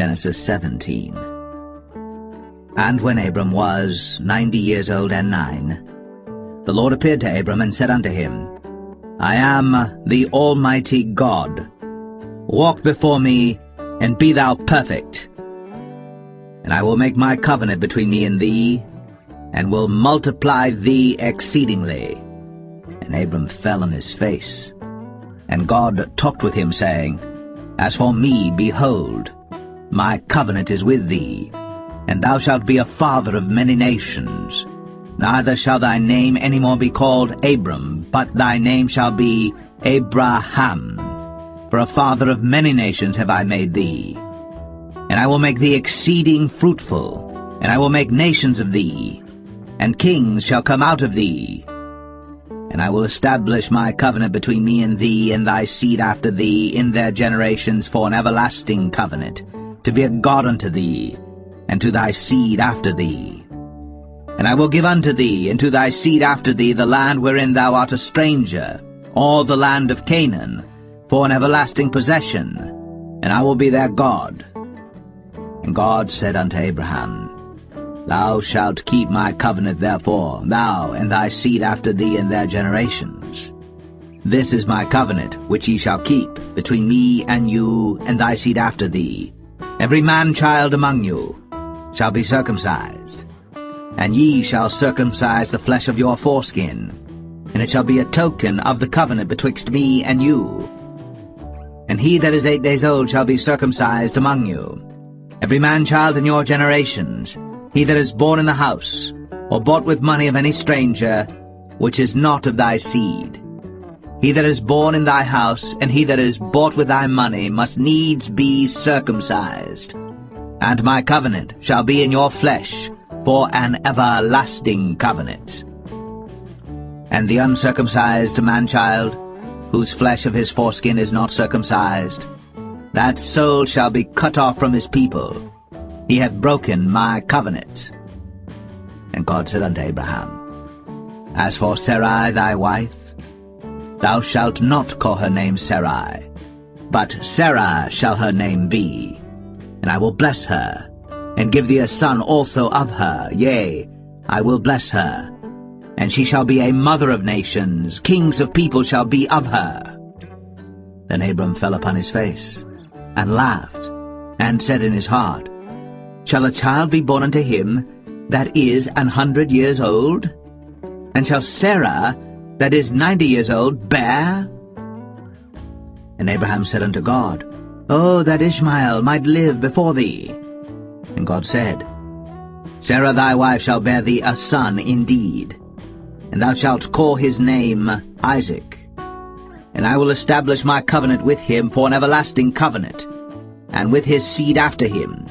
Genesis 17. And when Abram was 90 years old and 9, the Lord appeared to Abram and said unto him, I am the Almighty God. Walk before me, and be thou perfect. And I will make my covenant between me and thee, and will multiply thee exceedingly. And Abram fell on his face. And God talked with him, saying, As for me, behold, my covenant is with thee, and thou shalt be a father of many nations. Neither shall thy name any more be called Abram, but thy name shall be Abraham. For a father of many nations have I made thee. And I will make thee exceeding fruitful, and I will make nations of thee, and kings shall come out of thee. And I will establish my covenant between me and thee and thy seed after thee in their generations for an everlasting covenant, to be a God unto thee, and to thy seed after thee. And I will give unto thee and to thy seed after thee the land wherein thou art a stranger, all the land of Canaan, for an everlasting possession, and I will be their God. And God said unto Abraham, Thou shalt keep my covenant therefore, thou and thy seed after thee in their generations. This is my covenant which ye shall keep between me and you and thy seed after thee. Every man-child among you shall be circumcised, and ye shall circumcise the flesh of your foreskin, and it shall be a token of the covenant betwixt me and you. And he that is 8 days old shall be circumcised among you. Every man-child in your generations, he that is born in the house, or bought with money of any stranger, which is not of thy seed. He that is born in thy house, and he that is bought with thy money, must needs be circumcised. And my covenant shall be in your flesh, for an everlasting covenant. And the uncircumcised man-child, whose flesh of his foreskin is not circumcised, that soul shall be cut off from his people. He hath broken my covenant. And God said unto Abraham, As for Sarai thy wife, thou shalt not call her name Sarai, but Sarah shall her name be. And I will bless her, and give thee a son also of her. Yea, I will bless her, and she shall be a mother of nations. Kings of people shall be of her. Then Abram fell upon his face, and laughed, and said in his heart, Shall a child be born unto him that is 100 years old? And shall Sarah, that is 90 years old, bear? And Abraham said unto God, Oh, that Ishmael might live before thee. And God said, Sarah thy wife shall bear thee a son indeed, and thou shalt call his name Isaac. And I will establish my covenant with him for an everlasting covenant, and with his seed after him.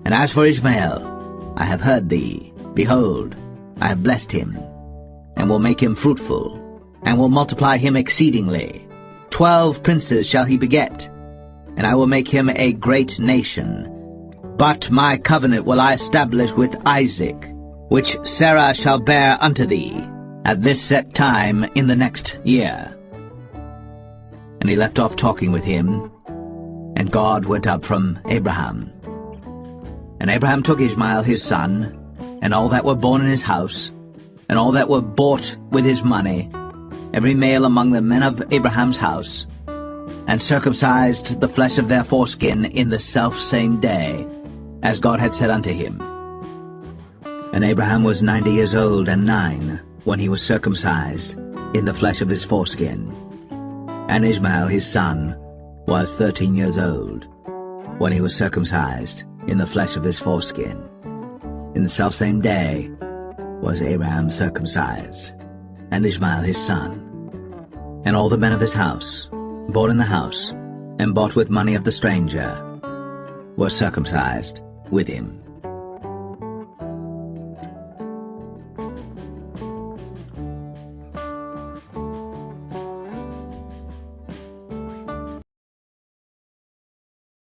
And as for Ishmael, I have heard thee. Behold, I have blessed him, and will make him fruitful, and will multiply him exceedingly. 12 princes shall he beget, and I will make him a great nation. But my covenant will I establish with Isaac, which Sarah shall bear unto thee, at this set time in the next year. And he left off talking with him, and God went up from Abraham. And Abraham took Ishmael his son, and all that were born in his house, and all that were bought with his money, every male among the men of Abraham's house, and circumcised the flesh of their foreskin in the selfsame day, as God had said unto him. And Abraham was 90 years old and 9, when he was circumcised in the flesh of his foreskin. And Ishmael his son was 13 years old, when he was circumcised in the flesh of his foreskin. In the selfsame day was Abraham circumcised, and Ishmael his son. And all the men of his house, born in the house, and bought with money of the stranger, were circumcised with him.